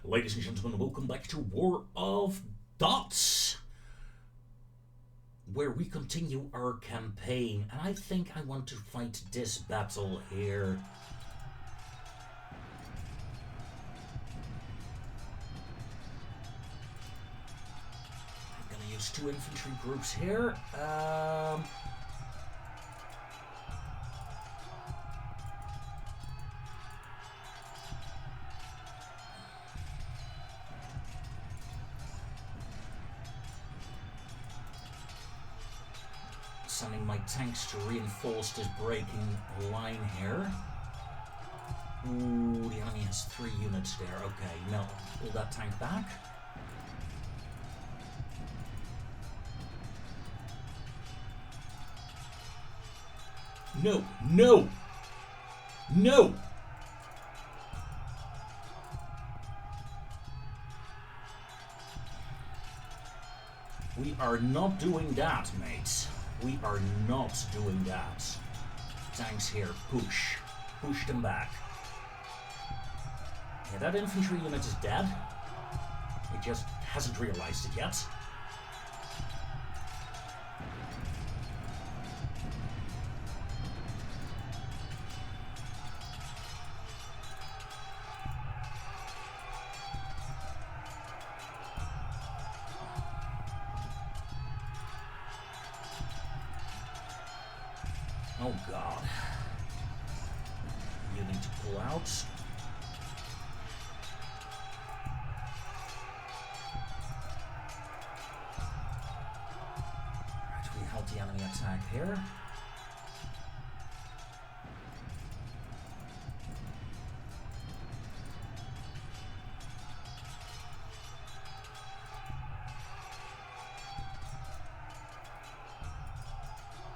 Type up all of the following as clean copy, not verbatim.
Ladies and gentlemen, welcome back to War of Dots, where we continue our campaign. And I think I want to fight this battle here. I'm gonna use 2 infantry groups here. Sending my tanks to reinforce this breaking line here. Ooh, the enemy has 3 units there. Okay, no, pull that tank back. No, no, no! We are not doing that, mates. We are not doing that. Tanks here, push. Push them back. Yeah, that infantry unit is dead. It just hasn't realized it yet. Oh god. You need to pull out. Right, we held the enemy attack here.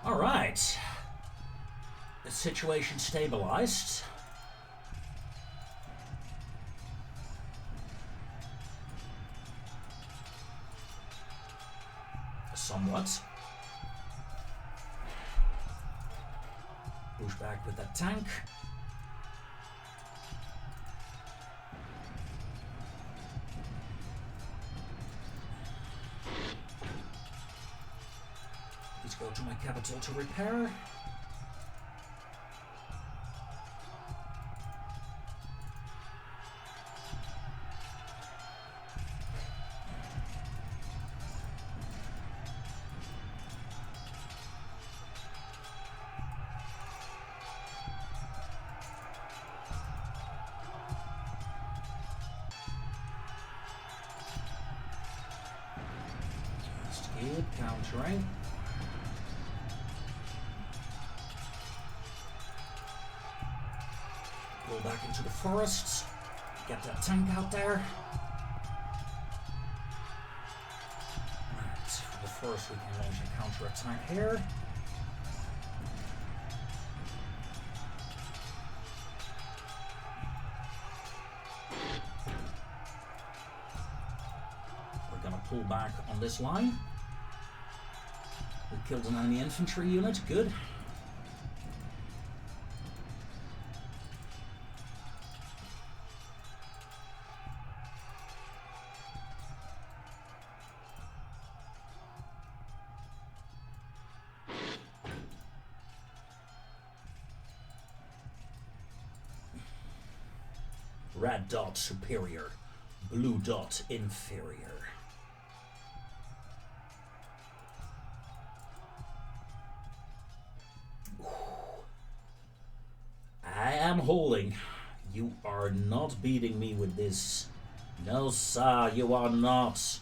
All right. The situation stabilized. Somewhat. Push back with that tank. Let's go to my capital to repair. Keep countering. Pull back into the forests. Get that tank out there. Right, for the forest we can launch a counter-attack here. We're gonna pull back on this line. We killed an enemy infantry unit, good. Red dot superior, blue dot inferior. I am holding. You are not beating me with this. No, sir, you are not.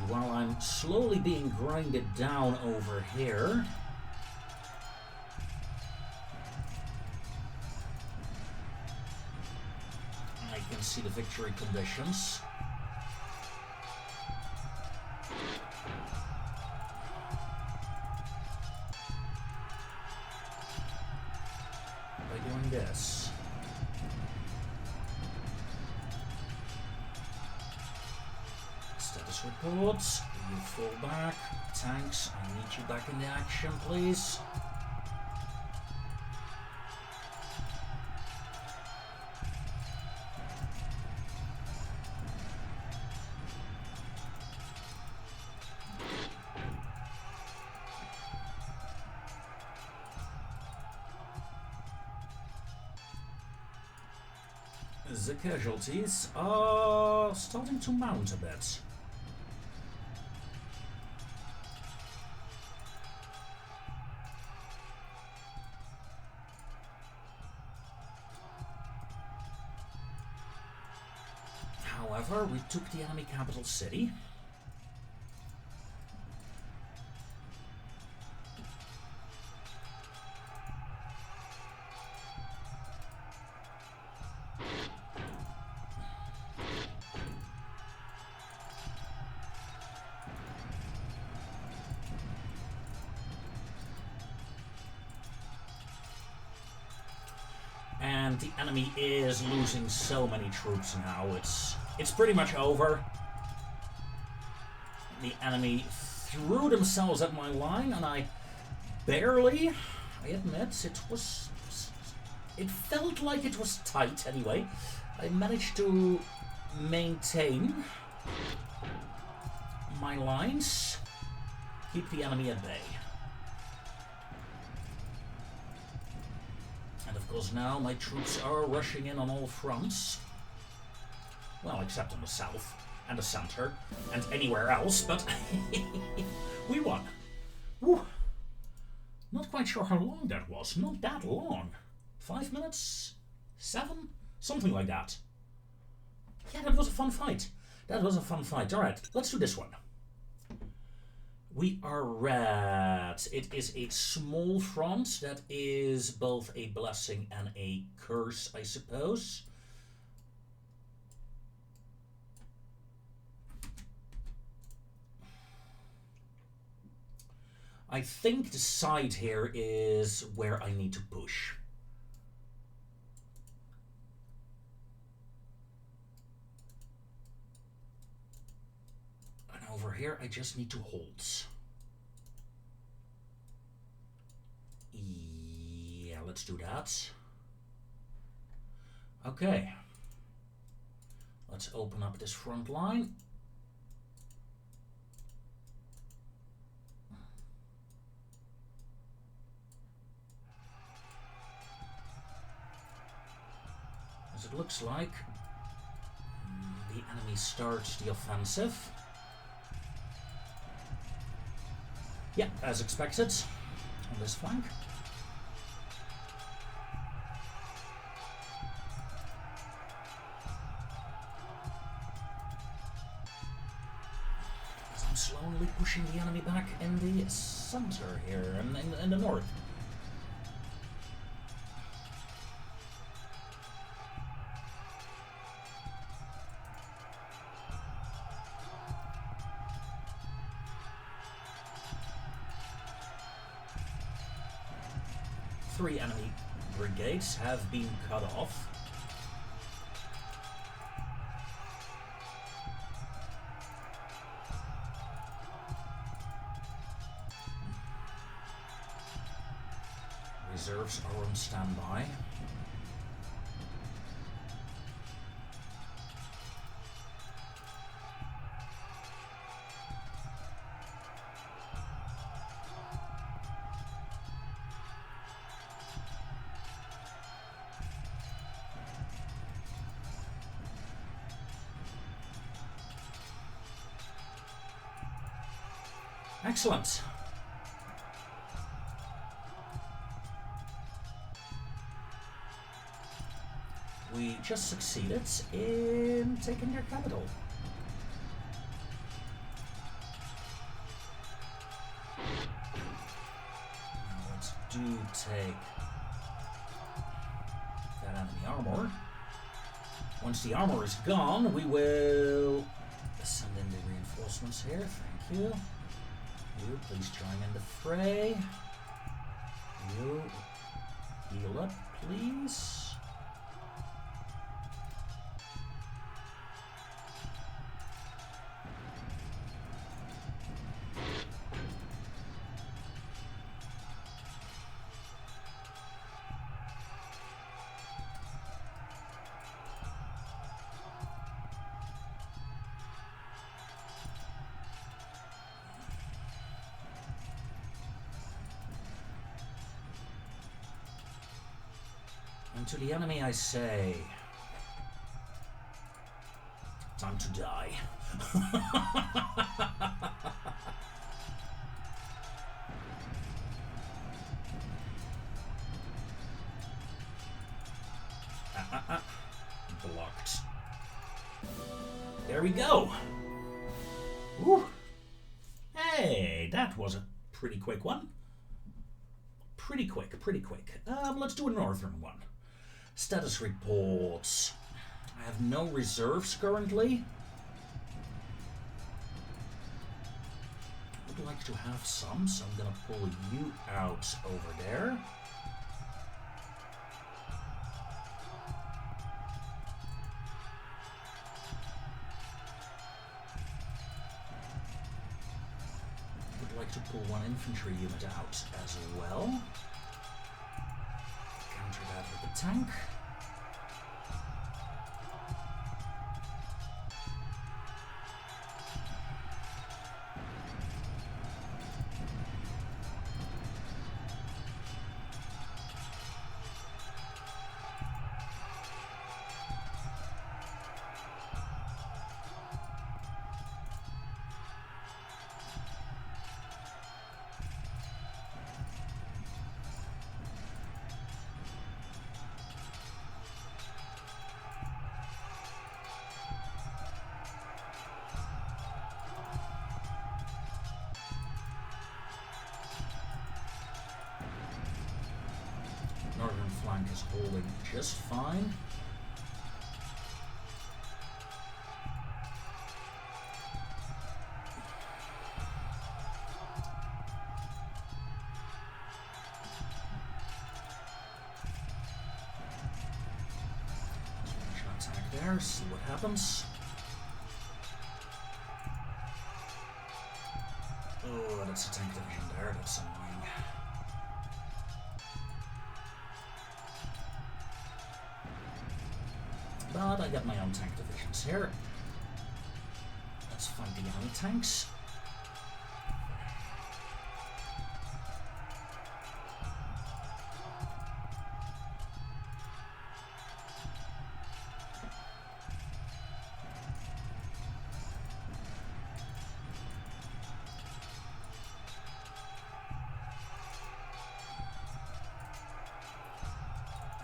While I'm slowly being grinded down over here, I can see the victory conditions. By doing this. Status reports. You fall back. Tanks, I need you back in the action, please. The casualties are starting to mount a bit. However, we took the enemy capital city. And the enemy is losing so many troops now. It's pretty much over. The enemy threw themselves at my line, and I barely, I admit, it felt like it was tight anyway. I managed to maintain my lines, keep the enemy at bay. And of course now my troops are rushing in on all fronts. Well, except in the south and the center and anywhere else, but we won. Woo. Not quite sure how long that was. Not that long. 5 minutes? 7? Something like that. Yeah, that was a fun fight. That was a fun fight. Alright, let's do this one. We are red. It is a small front that is both a blessing and a curse, I suppose. I think the side here is where I need to push. And over here I just need to hold. Yeah, let's do that. Okay. Let's open up this front line. As it looks like the enemy starts the offensive. Yeah, as expected on this flank. As I'm slowly pushing the enemy back in the center here and in the north. Three enemy brigades have been cut off. Reserves are on standby. Excellent. We just succeeded in taking their capital. Now let's take that enemy armor. Once the armor is gone, we will send in the reinforcements here. Thank you. You, please join in the fray. You, heal up, please. And to the enemy I say, Blocked. There we go. Woo. Hey, that was a pretty quick one. Pretty quick, pretty quick. Let's do a northern one. Status reports. I have no reserves currently. I would like to have some, so I'm gonna pull you out over there. To pull one infantry unit out as well. Counter that with the tank. Northern flank is holding just fine. Let's attack there, see what happens. Oh, that's a tank division there, that's annoying. But I got my own tank divisions here. Let's fight the enemy tanks.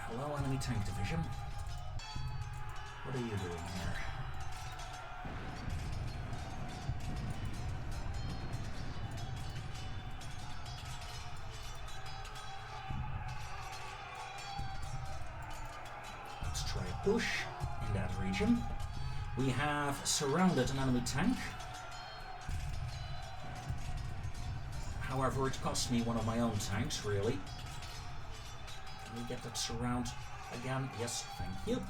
Hello, enemy tank division. What are you doing here? Let's try a push in that region. We have surrounded an enemy tank. However, it cost me one of my own tanks, really. Can we get that surround again? Yes, thank you.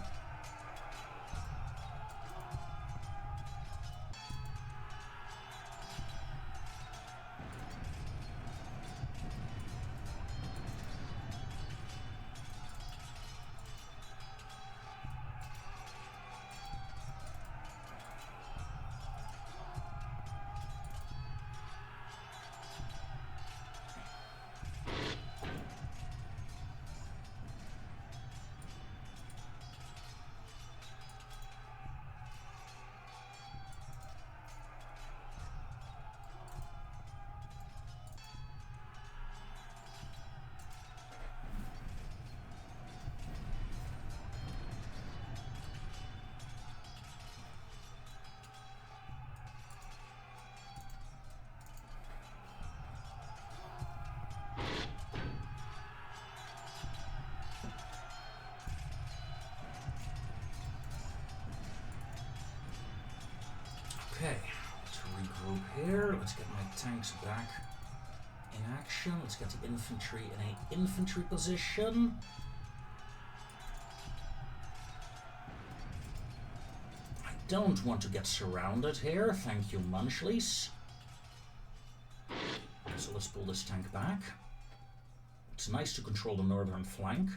Okay, let's regroup here. Let's get my tanks back in action. Let's get the infantry in an infantry position. I don't want to get surrounded here. Thank you, Munchleys. So let's pull this tank back. It's nice to control the northern flank.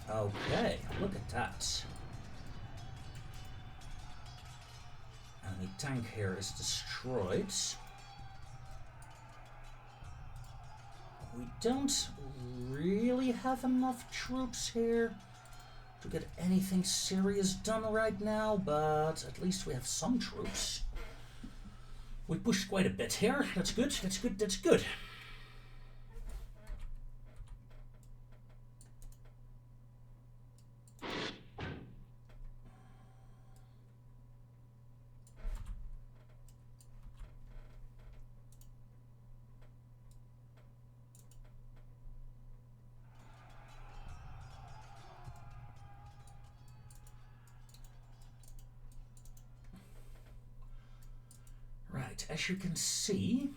Okay, look at that. Enemy tank here is destroyed. We don't really have enough troops here to get anything serious done right now, but at least we have some troops. We pushed quite a bit here. That's good, that's good, that's good. Right, as you can see,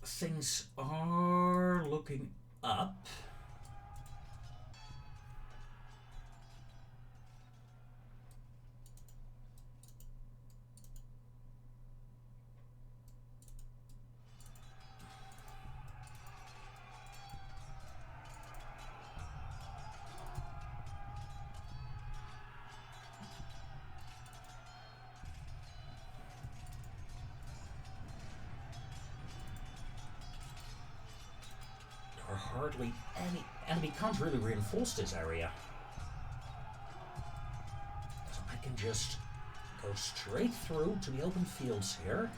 things are looking up. There are hardly any, and we can't really reinforce this area. So I can just go straight through to the open fields here.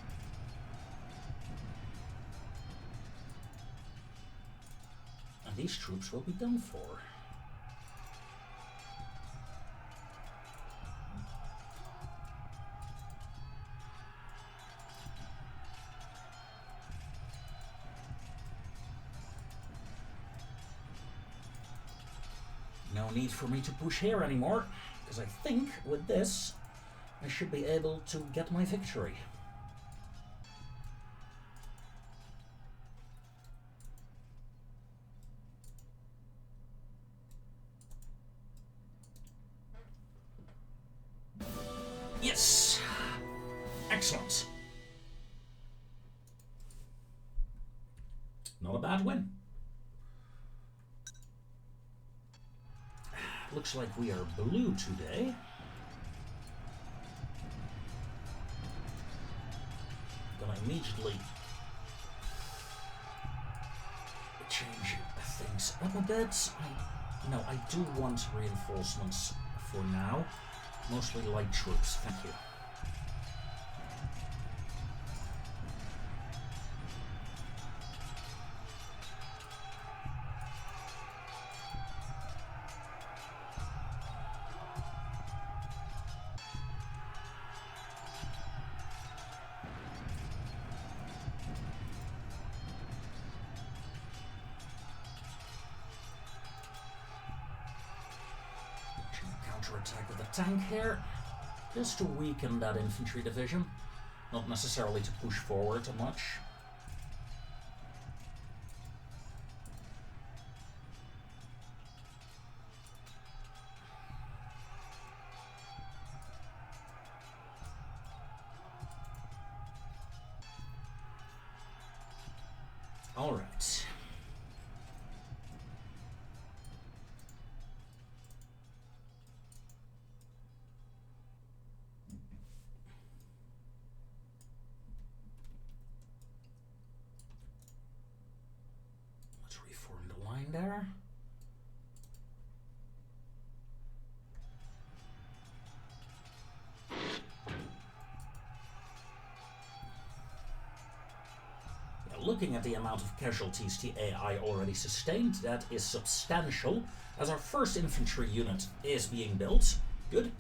And these troops will be done for. No need for me to push here anymore, because I think with this I should be able to get my victory. Yes! Excellent. Not a bad win. Looks like we are blue today. Gonna immediately change things up a bit. I do want reinforcements for now. Mostly light troops, thank you. Counterattack with a tank here, just to weaken that infantry division, not necessarily to push forward too much. All right. There. Yeah, looking at the amount of casualties the AI already sustained, that is substantial, as our first infantry unit is being built. Good.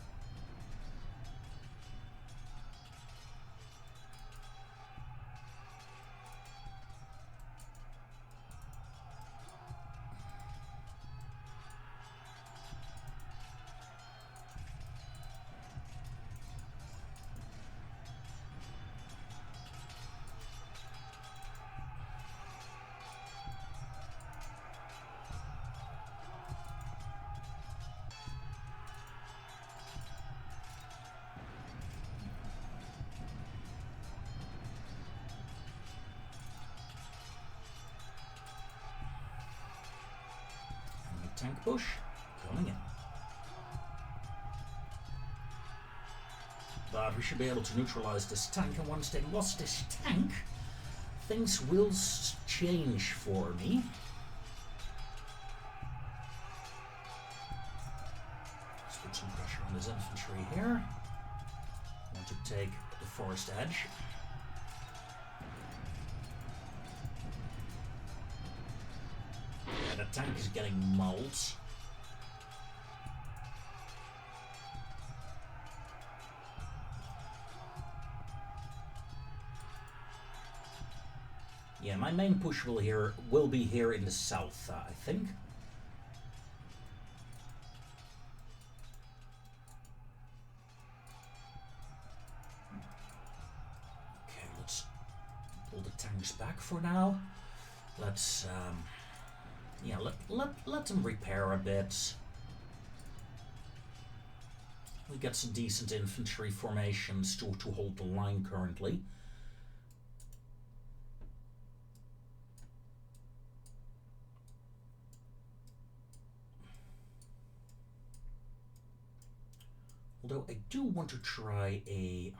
tank push coming in. But we should be able to neutralize this tank, and once they lost this tank, things will change for me. Let's put some pressure on this infantry here. I want to take the forest edge. Yeah, the tank is getting mauled. Yeah, my main push will be here in the south, I think. Okay, let's pull the tanks back for now. Let's yeah, let them repair a bit. We get some decent infantry formations to hold the line currently. Although I do want to try a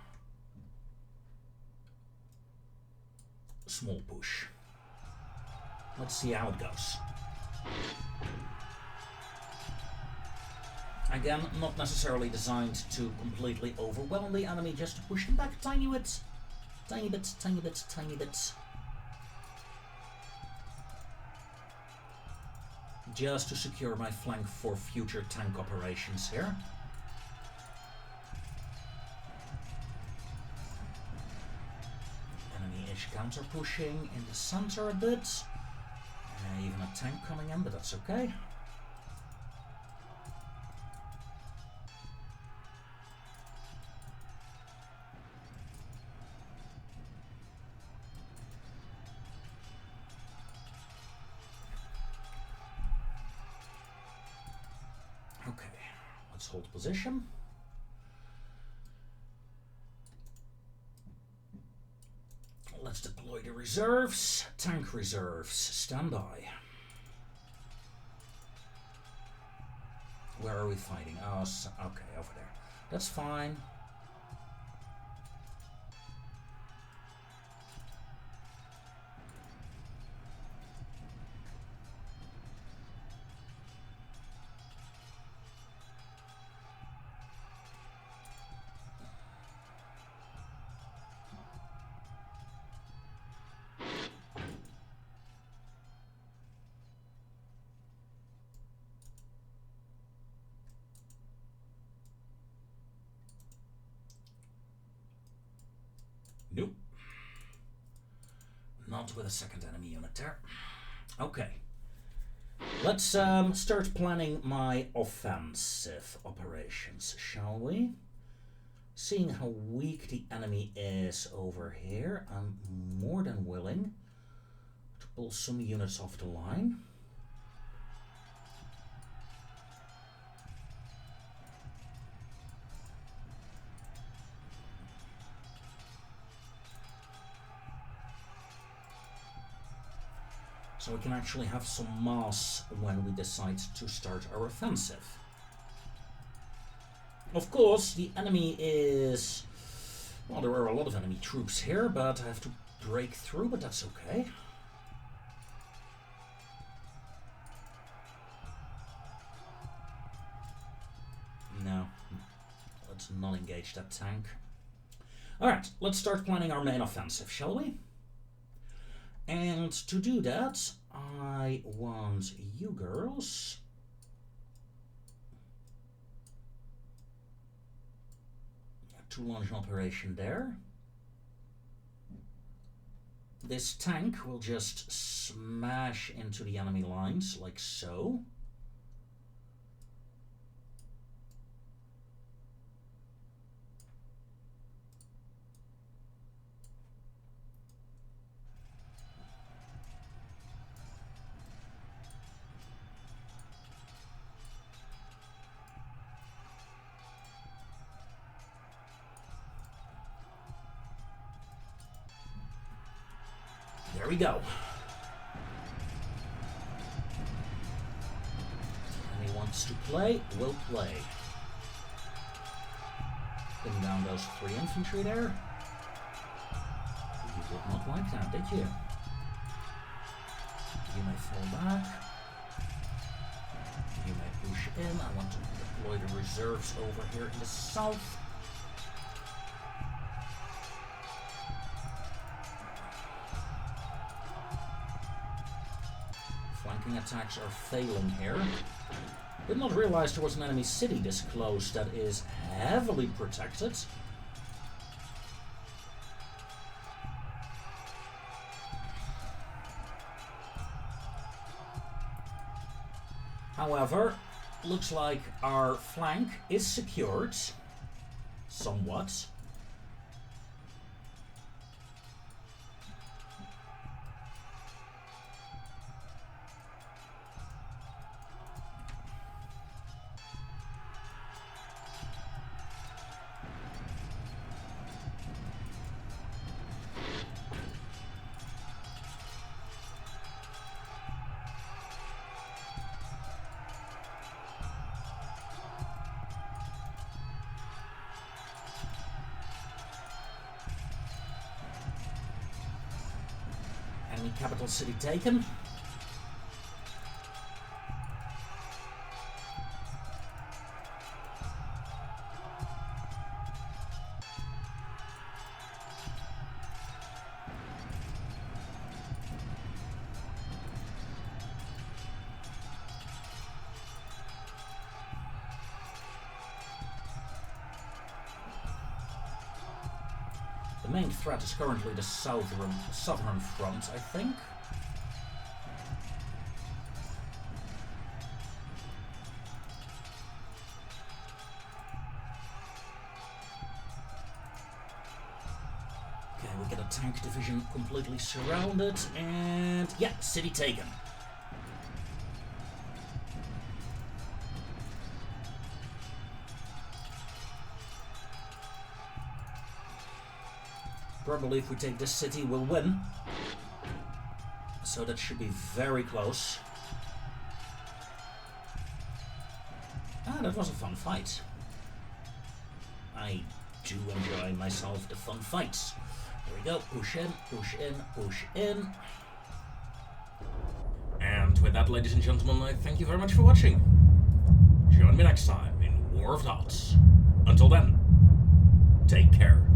small push. Let's see how it goes. Again, not necessarily designed to completely overwhelm the enemy, just to push them back a tiny bit. Tiny bits, tiny bits, tiny bits. Just to secure my flank for future tank operations here. Counter pushing in the center a bit. Even a tank coming in, but that's okay. Okay, let's hold position. Let's deploy the reserves. Tank reserves, stand by. Where are we fighting? Oh, okay, over there. That's fine. Nope. Not with a second enemy unit there. Okay. Let's start planning my offensive operations, shall we? Seeing how weak the enemy is over here, I'm more than willing to pull some units off the line. So we can actually have some mass when we decide to start our offensive. Of course, the enemy is... Well, there are a lot of enemy troops here, but I have to break through, but that's okay. No, let's not engage that tank. Alright, let's start planning our main offensive, shall we? And to do that, I want you girls to launch an operation there. This tank will just smash into the enemy lines like so. There we go. wants to play will play. Pin down those 3 infantry there. You did not like that, did you? You may fall back. You may push in. I want to deploy the reserves over here in the south. Flanking attacks are failing here. Did not realize there was an enemy city this close that is heavily protected. However, looks like our flank is secured somewhat. Enemy capital city taken. The main threat is currently the southern front, I think. Okay, we get a tank division completely surrounded, and yeah, city taken. Probably if we take this city, we'll win. So that should be very close. Ah, that was a fun fight. I do enjoy myself the fun fights. There we go. Push in, push in, push in. And with that, ladies and gentlemen, I thank you very much for watching. Join me next time in War of the Huts. Until then, take care.